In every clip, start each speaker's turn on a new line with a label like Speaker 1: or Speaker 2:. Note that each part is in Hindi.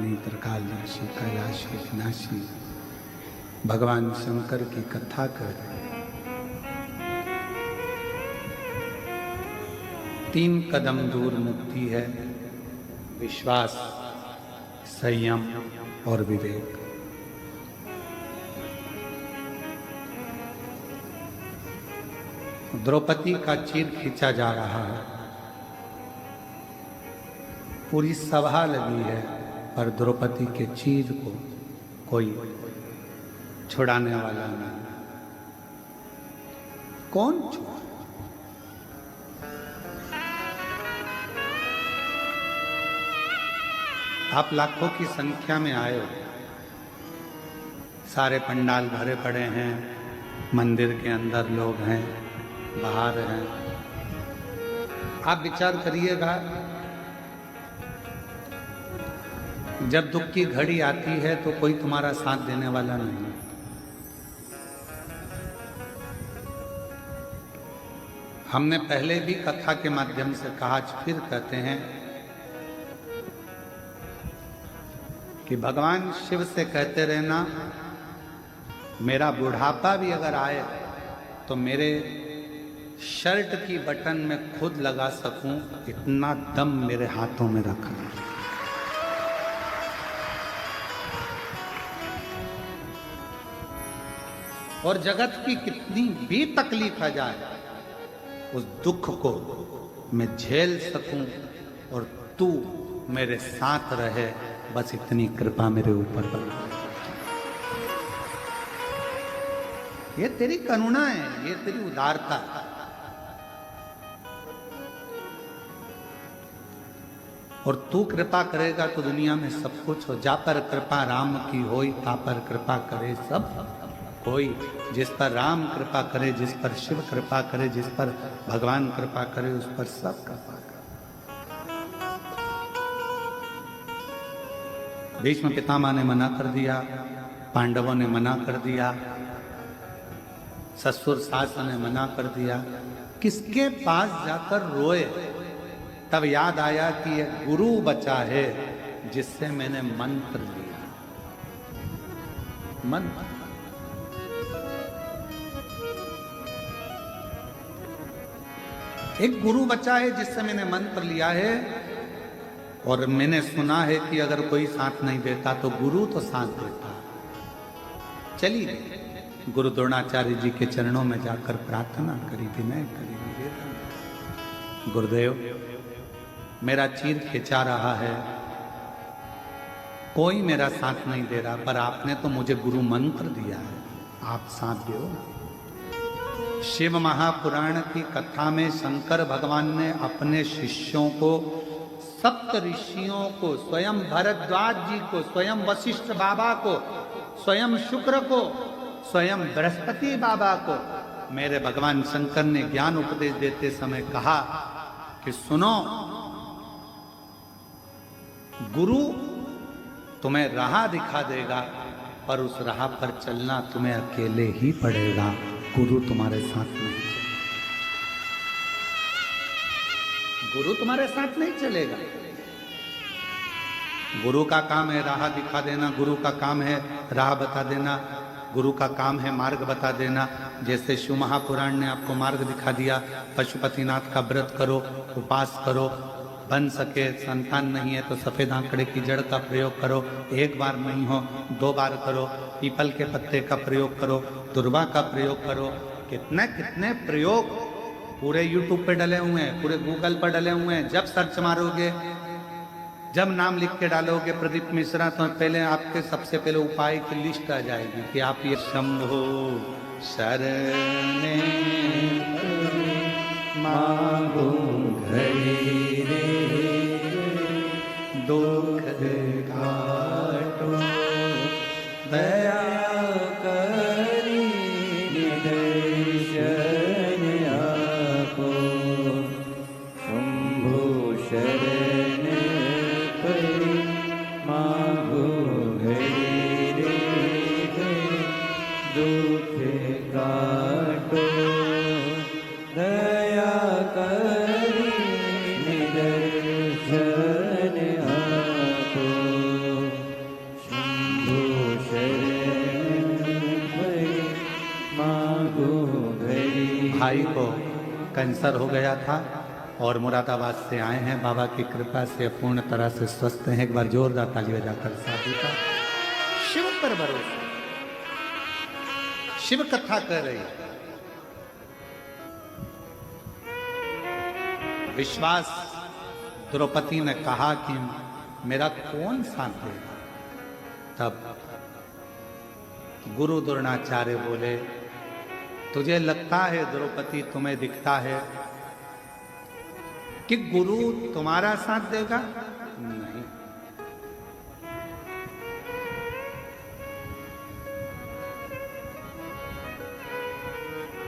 Speaker 1: पानी त्रिकालदर्शी कैलाशी विनाशी भगवान शंकर की कथा कर रहे हैं। 3 कदम दूर मुक्ति है, विश्वास, संयम और विवेक। द्रौपदी का चीर खींचा जा रहा है, पूरी सभा लगी है, पर द्रौपदी के चीर को कोई छुड़ाने वाला नहीं। कौन छुड़ा? आप लाखों की संख्या में आए हो, सारे पंडाल भरे पड़े हैं, मंदिर के अंदर लोग हैं, बाहर हैं। आप विचार करिएगा, जब दुख की घड़ी आती है तो कोई तुम्हारा साथ देने वाला नहीं। हमने पहले भी कथा के माध्यम से कहा, आज फिर कहते हैं कि भगवान शिव से कहते रहना, मेरा बुढ़ापा भी अगर आए तो मेरे शर्ट की बटन में खुद लगा सकूं, इतना दम मेरे हाथों में रखना। और जगत की कितनी भी तकलीफ आ जाए, उस दुख को मैं झेल सकूं और तू मेरे साथ रहे, बस इतनी कृपा मेरे ऊपर बना। ये तेरी करुणा है, ये तेरी उदारता है। और तू कृपा करेगा तो दुनिया में सब कुछ हो। जा पर कृपा राम की होई, ता पर कृपा करे सब कोई। जिस पर राम कृपा करे, जिस पर शिव कृपा करे, जिस पर भगवान कृपा करे, उस पर सब कृपा करे। भीष्म पितामह ने मना कर दिया, पांडवों ने मना कर दिया, ससुर सास ने मना कर दिया। किसके पास जाकर रोए? तब याद आया कि यह गुरु बचा है जिससे मैंने मंत्र लिया। मंत्र, एक गुरु बचा है जिससे मैंने मंत्र लिया है। और मैंने सुना है कि अगर कोई साथ नहीं देता तो गुरु तो साथ देता। चलिए गुरु द्रोणाचार्य जी के चरणों में जाकर प्रार्थना करी, विनय करी, निवेदन। गुरुदेव, मेरा चीर खिंचा रहा है, कोई मेरा साथ नहीं दे रहा, पर आपने तो मुझे गुरु मंत्र दिया है, आप साथ दो। शिव महापुराण की कथा में शंकर भगवान ने अपने शिष्यों को, सप्त ऋषियों को, स्वयं भरद्वाज जी को, स्वयं वशिष्ठ बाबा को, स्वयं शुक्र को, स्वयं बृहस्पति बाबा को, मेरे भगवान शंकर ने ज्ञान उपदेश देते समय कहा कि सुनो, गुरु तुम्हें राह दिखा देगा, पर उस राह पर चलना तुम्हें अकेले ही पड़ेगा, गुरु तुम्हारे साथ नहीं चलेगा। गुरु तुम्हारे साथ नहीं चलेगा। गुरु का काम है राह दिखा देना, गुरु का काम है राह बता देना, गुरु का काम है मार्ग बता देना। जैसे शिव महापुराण ने आपको मार्ग दिखा दिया, पशुपतिनाथ का व्रत करो, उपास करो, बन सके संतान नहीं है तो सफेद आंकड़े की जड़ का प्रयोग करो, एक बार नहीं हो 2 बार करो, पीपल के पत्ते का प्रयोग करो, दुर्वा का प्रयोग करो। कितने कितने प्रयोग पूरे YouTube पे डले हुए हैं, पूरे गूगल पर डले हुए हैं। जब सर्च मारोगे, जब नाम लिख के डालोगे प्रदीप मिश्रा, तो पहले आपके सबसे पहले उपाय की लिस्ट आ जाएगी कि आप ये शंभो शरणे मांगो घड़ी रे, दुख काटो दया करी निदर्शन आपो, शंभो शरण परि मांगो घड़ी रे, दुख काटो दया करी निदर्शन आपो। भाई को कैंसर हो गया था और मुरादाबाद से आए हैं, बाबा की कृपा से पूर्ण तरह से स्वस्थ हैं। एक बार जोरदार ताली बजाकर साधु का शिव पर भरोसा। शिव कथा कर रही है। विश्वास द्रौपदी ने कहा कि मेरा कौन साथ देगा। तब गुरु द्रोणाचार्य बोले, तुझे लगता है द्रौपदी, तुम्हें दिखता है कि गुरु तुम्हारा साथ देगा? नहीं।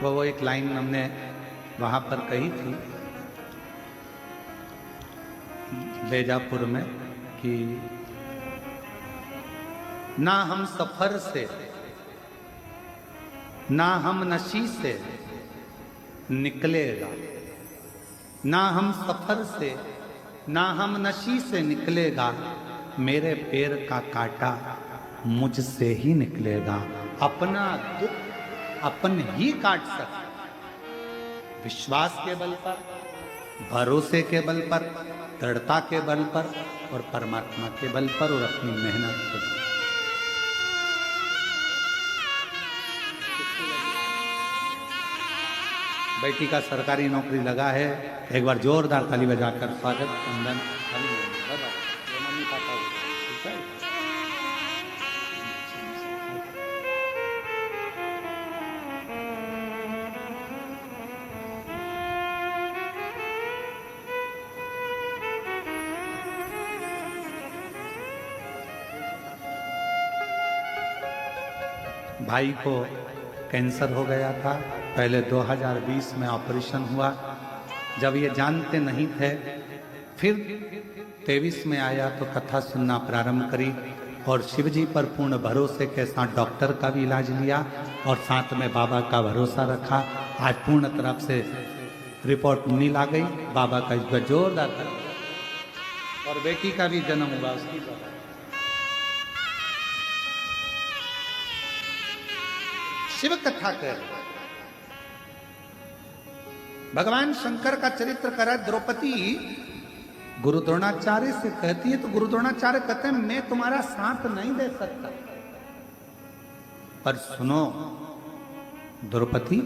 Speaker 1: वो एक लाइन हमने वहां पर कही थी बेजापुर में कि ना हम सफर से ना हम नशी से निकलेगा, ना हम सफर से ना हम नशी से निकलेगा, मेरे पैर का कांटा मुझसे ही निकलेगा। अपना दुख अपन ही काट सकते। विश्वास के बल पर, भरोसे के बल पर, दृढ़ता के बल पर और परमात्मा के बल पर और अपनी मेहनत के बल। बेटी का सरकारी नौकरी लगा है। एक बार जोरदार ताली बजाकर स्वागत वंदन मम्मी पापा। ठीक है, भाई को कैंसर हो गया था। पहले 2020 में ऑपरेशन हुआ। जब ये जानते नहीं थे, फिर 23 में आया तो कथा सुनना प्रारंभ करी और शिवजी पर पूर्ण भरोसे के साथ डॉक्टर का भी इलाज लिया और साथ में बाबा का भरोसा रखा। आज पूर्ण तरफ से रिपोर्ट नील आ गई। बाबा का इसका जोरदार और बेटी का भी जन्म हुआ उसकी बाबा। शिव कथा कर भगवान शंकर का चरित्र करा। द्रौपदी गुरु द्रोणाचार्य से कहती है तो गुरु द्रोणाचार्य कहते हैं मैं तुम्हारा साथ नहीं दे सकता। पर सुनो द्रौपदी,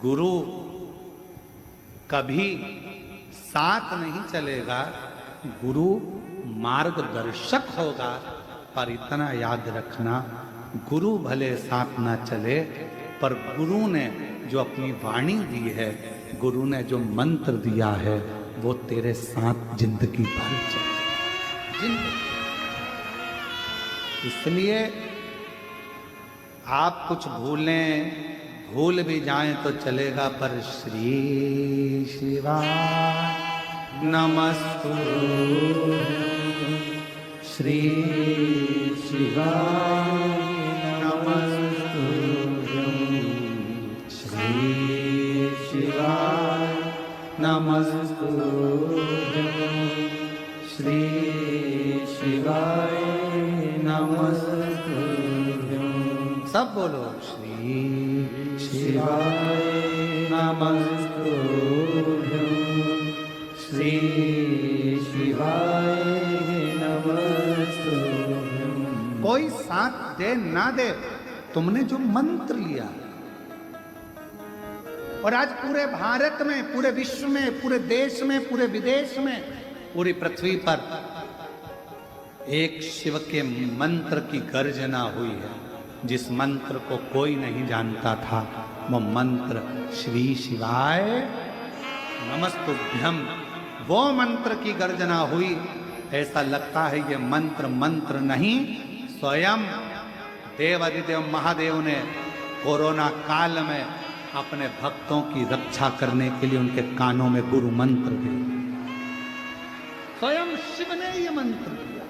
Speaker 1: गुरु कभी साथ नहीं चलेगा, गुरु मार्गदर्शक होगा। पर इतना याद रखना, गुरु भले साथ ना चले, पर गुरु ने जो अपनी वाणी दी है, गुरु ने जो मंत्र दिया है, वो तेरे साथ जिंदगी भर चले। इसलिए आप कुछ भूल भी जाएं तो चलेगा, पर श्री शिवाय नमस्तुभ्यं, श्री शिवाय नमस्तुभ्यं, श्री शिवाय नमस्तुभ्यं। सब बोलो, श्री शिवाय नमस्तुभ्यं, श्री शिवाय नमस्तुभ्यं। कोई साथ दे ना दे, तुमने जो मंत्र लिया, और आज पूरे भारत में, पूरे विश्व में, पूरे देश में, पूरे विदेश में, पूरी पृथ्वी पर एक शिव के मंत्र की गर्जना हुई है। जिस मंत्र को कोई नहीं जानता था, वो मंत्र श्री शिवाय नमस्तुभ्यं, वो मंत्र की गर्जना हुई। ऐसा लगता है ये मंत्र नहीं, स्वयं देवादिदेव महादेव ने कोरोना काल में अपने भक्तों की रक्षा करने के लिए उनके कानों में गुरु मंत्र दिए। स्वयं शिव ने ये मंत्र दिया।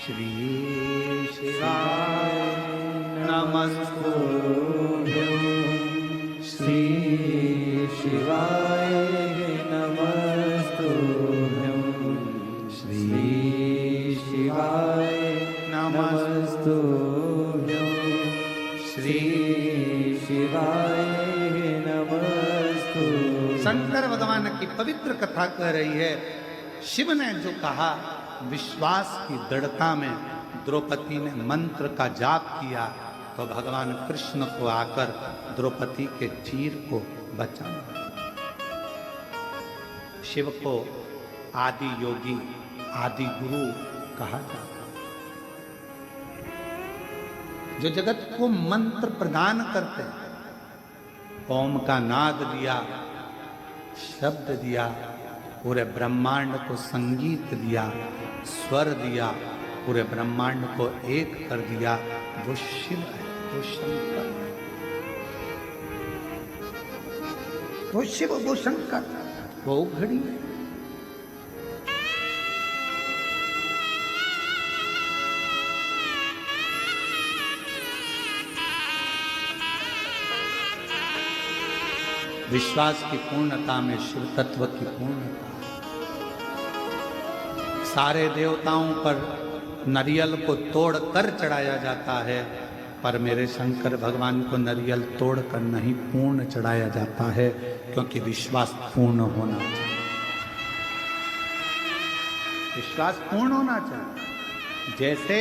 Speaker 1: श्री शिवाय नमस्तुभ्यं, श्री शिवाय नमस्तुभ्यं, श्री शिवाय शंकर भगवान की पवित्र कथा कह रही है। शिव ने जो कहा, विश्वास की दृढ़ता में द्रौपदी ने मंत्र का जाप किया तो भगवान कृष्ण को आकर द्रौपदी के चीर को बचाना। शिव को आदि योगी, आदि गुरु कहा जाता है, जो जगत को मंत्र प्रदान करते हैं। ओम का नाद दिया, शब्द दिया, पूरे ब्रह्मांड को संगीत दिया, स्वर दिया, पूरे ब्रह्मांड को एक कर दिया। वो शिव है, वो शंकर है, वो शिव, वो शंकर, वो घड़ी है। विश्वास की पूर्णता में शिव तत्व की पूर्णता। सारे देवताओं पर नरियल को तोड़कर चढ़ाया जाता है, पर मेरे शंकर भगवान को नरियल तोड़कर नहीं, पूर्ण चढ़ाया जाता है, क्योंकि विश्वास पूर्ण होना चाहिए। विश्वास पूर्ण होना चाहिए। जैसे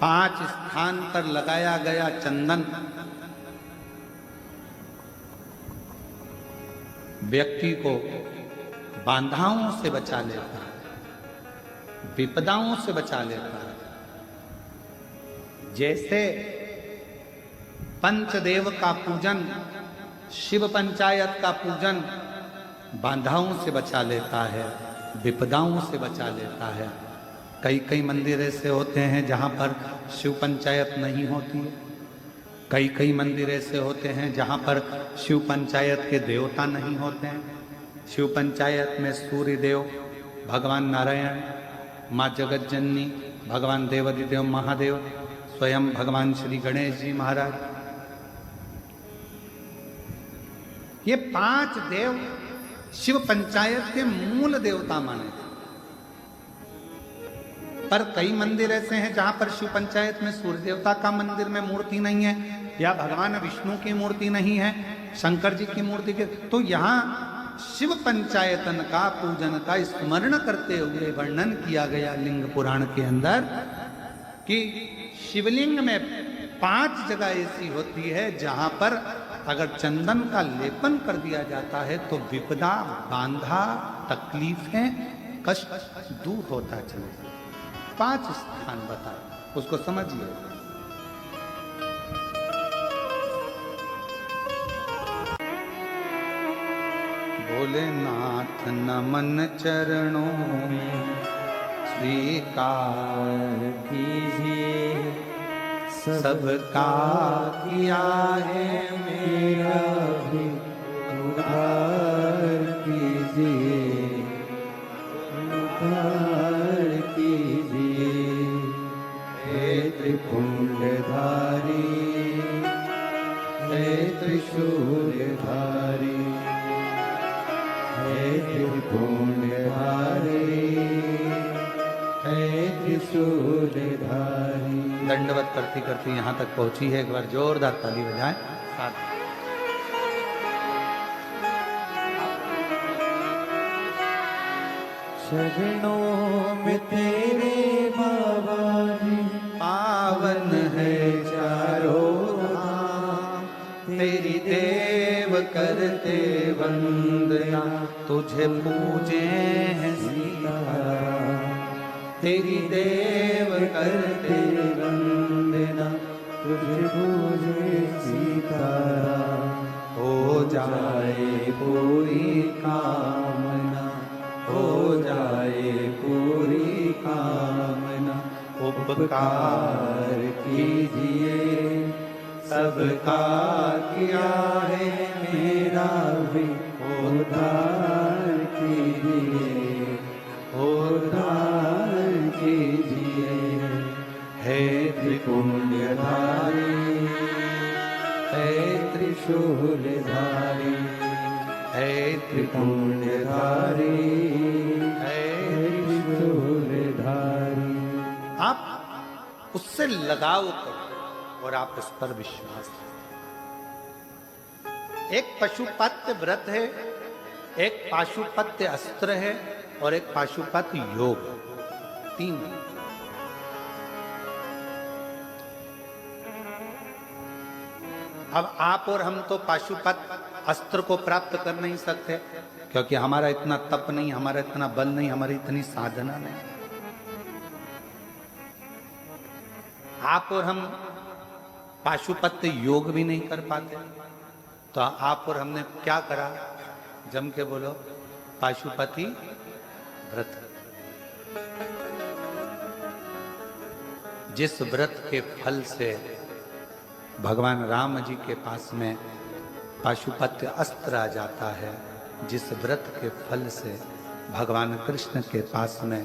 Speaker 1: पांच स्थान पर लगाया गया चंदन व्यक्ति को बाधाओं से बचा लेता है, विपदाओं से बचा लेता है। जैसे पंचदेव का पूजन, शिव पंचायत का पूजन बाधाओं से बचा लेता है, विपदाओं से बचा लेता है। कई कई मंदिर ऐसे होते हैं जहां पर शिव पंचायत नहीं होती है। कई कई मंदिर ऐसे होते हैं जहां पर शिव पंचायत के देवता नहीं होते हैं। शिव पंचायत में सूर्य देव, भगवान नारायण, माँ जगत जननी, भगवान देवाधिदेव महादेव, स्वयं भगवान श्री गणेश जी महाराज, ये पांच देव शिव पंचायत के मूल देवता माने। पर कई मंदिर ऐसे हैं जहां पर शिव पंचायत में सूर्य देवता का मंदिर में मूर्ति नहीं है, या भगवान विष्णु की मूर्ति नहीं है, शंकर जी की मूर्ति के, तो यहाँ शिव पंचायतन का पूजन का स्मरण करते हुए वर्णन किया गया लिंग पुराण के अंदर कि शिवलिंग में 5 जगह ऐसी होती है जहां पर अगर चंदन का लेपन कर दिया जाता है तो विपदा, बांधा, तकलीफें, कष्ट दूर होता चले। 5 स्थान बताए, उसको समझिए। भोलेनाथ नमन चरणों में स्वीकार कीजिए, सबका किया है मेरा भी उद्धार कीजिए, उद्धार कीजिए। हे त्रिपुंडधारी, हे त्रिशूलधारी, हे त्रिपुंडधारी, हे त्रिशूलधारी। दंडवत करती करती यहाँ तक पहुंची है। एक बार जोरदार ताली बजाएं साथ।
Speaker 2: शरणों में तेरे बाबा जी,
Speaker 1: पावन है चारों धाम, तेरी देव करते वंदना, तुझे पूजे हैं सीताराम। तेरी देव करते वंदना,
Speaker 2: तुझे पूजे सीताराम।
Speaker 1: हो जाए पूरी कामना, हो जाए पूरी कामना। उपकार कीजिए, सबका किया है मेरा भी उद्धार कीजिए, उद्धार कीजिए। हे त्रिपुंडधारी, हे त्रिशूलधारी, हे त्रिपुंडधारी, हे त्रिशूलधारी। आप उससे लगाव करो, और आप उस पर विश्वास रखें। एक पशुपत्य व्रत है, एक पाशुपत्य अस्त्र है और एक पाशुपत्य योग, 3। अब आप और हम तो पाशुपत अस्त्र को प्राप्त कर नहीं सकते, क्योंकि हमारा इतना तप नहीं, हमारा इतना बल नहीं, हमारी इतनी साधना नहीं। आप और हम पाशुपत्य योग भी नहीं कर पाते, तो आप और हमने क्या करा? जम के बोलो, पाशुपति व्रत। जिस व्रत के फल से भगवान राम जी के पास में पाशुपत्य अस्त्र आ जाता है, जिस व्रत के फल से भगवान कृष्ण के पास में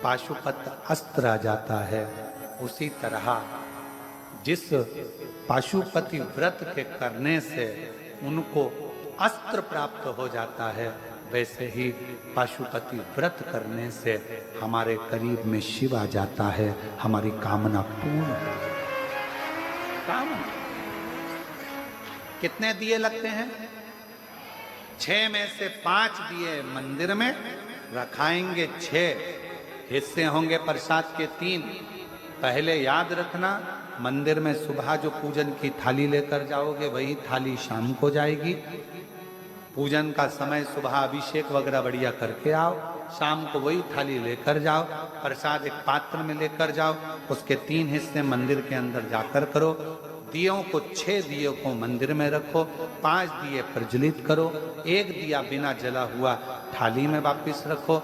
Speaker 1: पाशुपत्य अस्त्र आ जाता है, उसी तरह जिस पाशुपति व्रत के करने से उनको अस्त्र प्राप्त हो जाता है, वैसे ही पाशुपति व्रत करने से हमारे करीब में शिव आ जाता है, हमारी कामना पूर्ण हो। कामना कितने दिए लगते हैं? 6 में से 5 दिए मंदिर में रखाएंगे, 6 हिस्से होंगे प्रसाद के 3। पहले याद रखना, मंदिर में सुबह जो पूजन की थाली लेकर जाओगे वही थाली शाम को जाएगी। पूजन का समय सुबह अभिषेक वगैरह बढ़िया करके आओ, शाम को वही थाली लेकर जाओ। प्रसाद एक पात्र में लेकर जाओ, उसके 3 हिस्से मंदिर के अंदर जाकर करो। दियों को 6 दियों को मंदिर में रखो, 5 दिए प्रज्वलित करो, 1 दिया बिना जला हुआ थाली में वापिस रखो।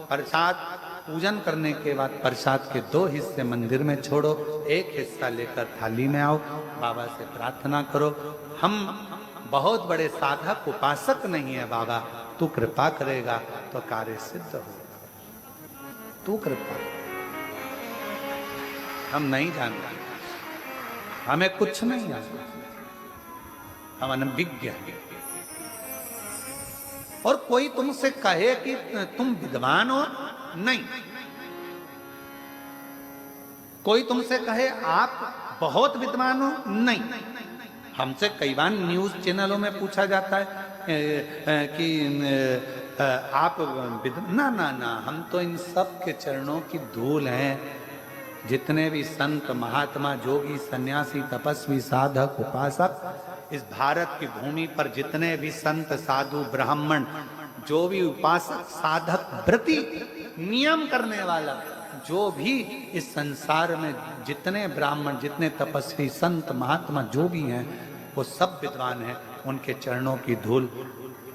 Speaker 1: प्रसाद पूजन करने के बाद प्रसाद के 2 हिस्से मंदिर में छोड़ो, 1 हिस्सा लेकर थाली में आओ, बाबा से प्रार्थना करो, हम बहुत बड़े साधक उपासक नहीं है बाबा, तू कृपा करेगा तो कार्य सिद्ध होगा, तू कृपा। हम नहीं जानते, हमें कुछ नहीं आता, हम अनभिज्ञ हैं। और कोई तुमसे कहे कि तुम विद्वान हो, नहीं। कोई तुमसे कहे आप बहुत विद्वान हो, नहीं। हमसे कई बार न्यूज चैनलों में पूछा जाता है कि आप ना ना ना, हम तो इन सब के चरणों की धूल हैं। जितने भी संत महात्मा जोगी सन्यासी तपस्वी साधक उपासक इस भारत की भूमि पर जितने भी संत साधु ब्राह्मण, जो भी उपासक साधक व्रती नियम करने वाला, जो भी इस संसार में जितने ब्राह्मण, जितने तपस्वी संत महात्मा जो भी हैं, वो सब विद्वान हैं। उनके चरणों की धूल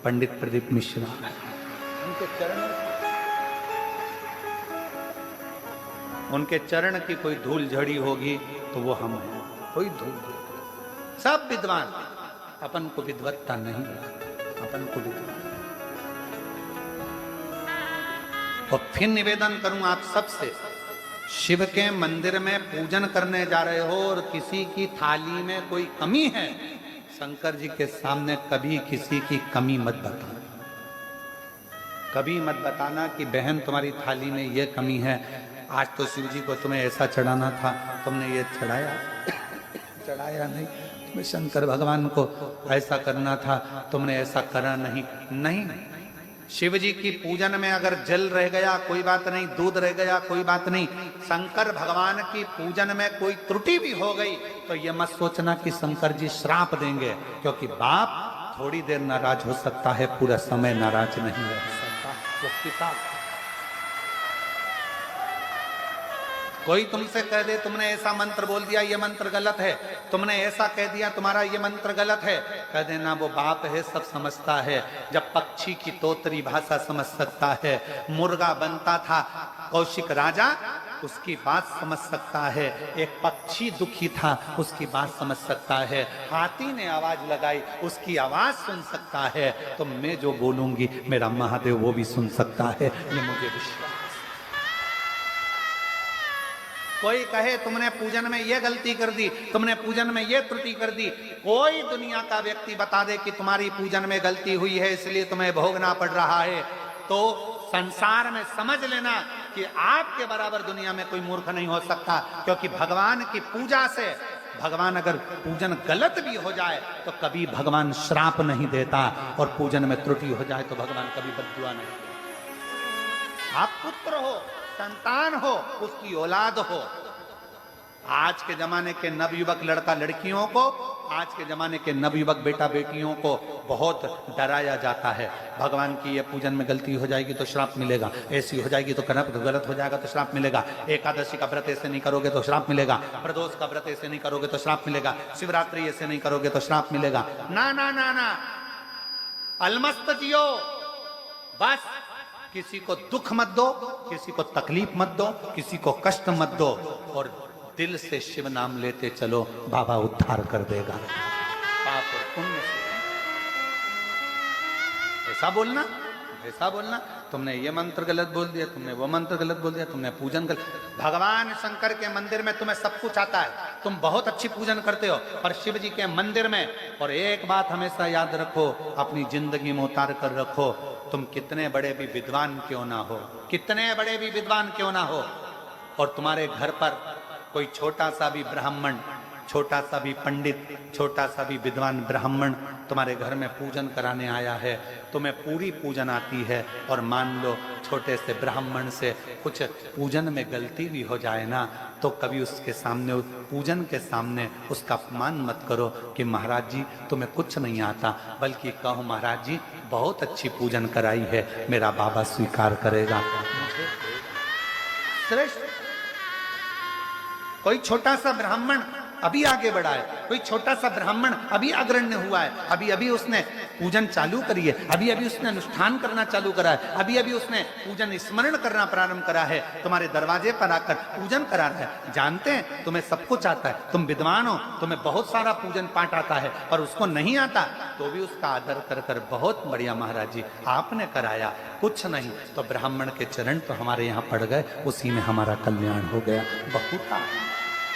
Speaker 1: पंडित प्रदीप मिश्रा, उनके चरण की कोई धूल झड़ी होगी तो वो हम हैं, कोई धूल। सब विद्वान, अपन को विद्वत्ता नहीं, अपन को विद्वान। और फिर निवेदन करूं आप सबसे, शिव के मंदिर में पूजन करने जा रहे हो और किसी की थाली में कोई कमी है, शंकर जी के सामने कभी किसी की कमी मत बताना। कभी मत बताना कि बहन तुम्हारी थाली में ये कमी है, आज तो शिव जी को तुम्हें ऐसा चढ़ाना था, तुमने ये चढ़ाया चढ़ाया नहीं। तुम्हें शंकर भगवान को ऐसा करना था, तुमने ऐसा करा नहीं। नहीं, शिव जी की पूजन में अगर जल रह गया कोई बात नहीं, दूध रह गया कोई बात नहीं। शंकर भगवान की पूजन में कोई त्रुटि भी हो गई तो ये मत सोचना कि शंकर जी श्राप देंगे, क्योंकि बाप थोड़ी देर नाराज हो सकता है, पूरा समय नाराज नहीं रह सकता। वो पिता, कोई तुमसे कह दे तुमने ऐसा मंत्र बोल दिया, ये मंत्र गलत है, तुमने ऐसा कह दिया, तुम्हारा ये मंत्र गलत है, कह देना वो बाप है, सब समझता है। जब पक्षी की तोतरी भाषा समझ सकता है, मुर्गा बनता था कौशिक राजा, उसकी बात समझ सकता है। एक पक्षी दुखी था, उसकी बात समझ सकता है। हाथी ने आवाज लगाई, उसकी आवाज सुन सकता है। तो मैं जो बोलूंगी मेरा महादेव वो भी सुन सकता है, ये मुझे विश्वास। कोई कहे तुमने पूजन में ये गलती कर दी, तुमने पूजन में ये त्रुटि कर दी, कोई दुनिया का व्यक्ति बता दे कि तुम्हारी पूजन में गलती हुई है इसलिए तुम्हें भोगना पड़ रहा है, तो संसार में समझ लेना कि आपके बराबर दुनिया में कोई मूर्ख नहीं हो सकता। क्योंकि भगवान की पूजा से भगवान अगर पूजन गलत भी हो जाए तो कभी भगवान श्राप नहीं देता, और पूजन में त्रुटि हो जाए तो भगवान कभी बद्दुआ नहीं देता। आप पुत्र हो, संतान हो, उसकी औलाद हो। आज के जमाने के नवयुवक लड़का लड़कियों को, आज के जमाने के नवयुवक बेटा बेटियों को बहुत डराया जाता है। भगवान की ये पूजन में गलती हो जाएगी तो श्राप मिलेगा, ऐसी हो जाएगी तो गलत हो जाएगा तो श्राप मिलेगा, एकादशी का व्रत ऐसे नहीं करोगे तो श्राप मिलेगा, प्रदोष का व्रत ऐसे नहीं करोगे तो श्राप मिलेगा, शिवरात्रि ऐसे नहीं करोगे तो श्राप मिलेगा। ना ना ना ना, अलमस्त जियो, बस किसी को दुख मत दो, किसी को तकलीफ मत दो, किसी को कष्ट मत दो, और दिल से शिव नाम लेते चलो, बाबा उद्धार कर देगा पाप और पुण्य से। ऐसा बोलना, ऐसा बोलना, तुमने ये मंत्र गलत बोल दिया, तुमने वो मंत्र गलत बोल दिया, तुमने पूजन गलत। भगवान शंकर के मंदिर में तुम्हें सब कुछ आता है, तुम बहुत अच्छी पूजन करते हो, पर शिव जी के मंदिर में, और एक बात हमेशा याद रखो, अपनी जिंदगी में उतार कर रखो, तुम कितने बड़े भी विद्वान क्यों ना हो, कितने बड़े भी विद्वान क्यों ना हो, और तुम्हारे घर पर कोई छोटा सा भी ब्राह्मण, छोटा सा भी पंडित, छोटा सा भी विद्वान ब्राह्मण तुम्हारे घर में पूजन कराने आया है, तुम्हें पूरी पूजन आती है, और मान लो छोटे से ब्राह्मण से कुछ पूजन में गलती भी हो जाए ना, तो कभी उसके सामने, पूजन के सामने उसका अपमान मत करो कि महाराज जी तुम्हें कुछ नहीं आता, बल्कि कहो महाराज जी बहुत अच्छी पूजन कराई है, मेरा बाबा स्वीकार करेगा। श्रेष्ठ। कोई छोटा सा ब्राह्मण अभी आगे बढ़ा है, कोई छोटा सा ब्राह्मण अभी अग्रण्य हुआ है, अभी अभी उसने पूजन चालू करी है, अभी अभी उसने अनुष्ठान करना चालू करा है, अभी अभी उसने पूजन स्मरण करना प्रारंभ करा है, तुम्हारे दरवाजे पर आकर पूजन करा रहा है। जानते हैं तुम्हें सब कुछ आता है, तुम विद्वान हो, तुम्हें बहुत सारा पूजन पाठ आता है, पर उसको नहीं आता तो भी उसका आदर कर कर बहुत बढ़िया महाराज जी आपने कराया, कुछ नहीं तो ब्राह्मण के चरण तो हमारे यहाँ पड़ गए, उसी में हमारा कल्याण हो गया।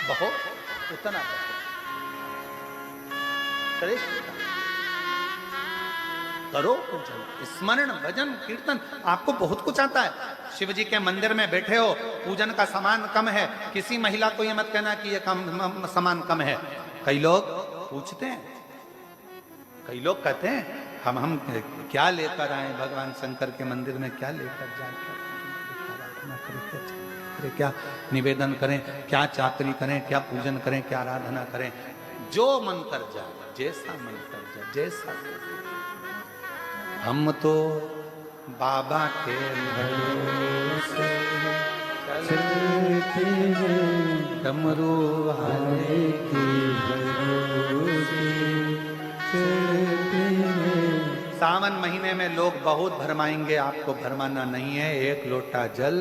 Speaker 1: बहुत उतना श्रेष्ठ करो, स्मरण भजन कीर्तन, आपको बहुत कुछ आता है। शिव जी के मंदिर में बैठे हो, पूजन का सामान कम है, किसी महिला को ये मत कहना कि ये कम सामान कम है। कई लोग पूछते हैं, कई लोग कहते हैं हम क्या लेकर आए भगवान शंकर के मंदिर में, क्या लेकर जाए, क्या निवेदन करें, क्या चाकरी करें, क्या पूजन करें, क्या आराधना करें, जो मन कर जाए, जैसा मन कर जाए, जैसा। हम तो बाबा के भरोसे चलते हैं, डमरू वाले के भरोसे चलते हैं। सावन महीने में लोग बहुत भरमाएंगे, आपको भरमाना नहीं है, एक लोटा जल,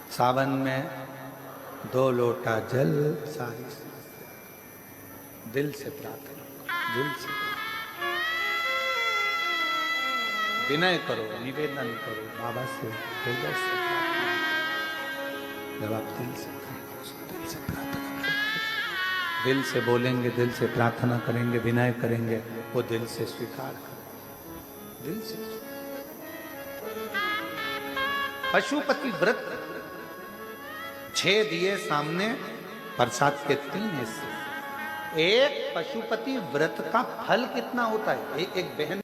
Speaker 1: सावन में 2 लोटा जल, सारी दिल से प्रार्थना, दिल से विनय करो, निवेदन करो बाबा से, हृदय से प्रार्थना। जब आप दिल से प्रार्थना, दिल से बोलेंगे, दिल से प्रार्थना करेंगे, विनय करेंगे, वो दिल से स्वीकार करें, दिल से। पशुपति व्रत 6 दिए सामने, प्रसाद के 3 हिस्से। एक पशुपति व्रत का फल कितना होता है, एक बहन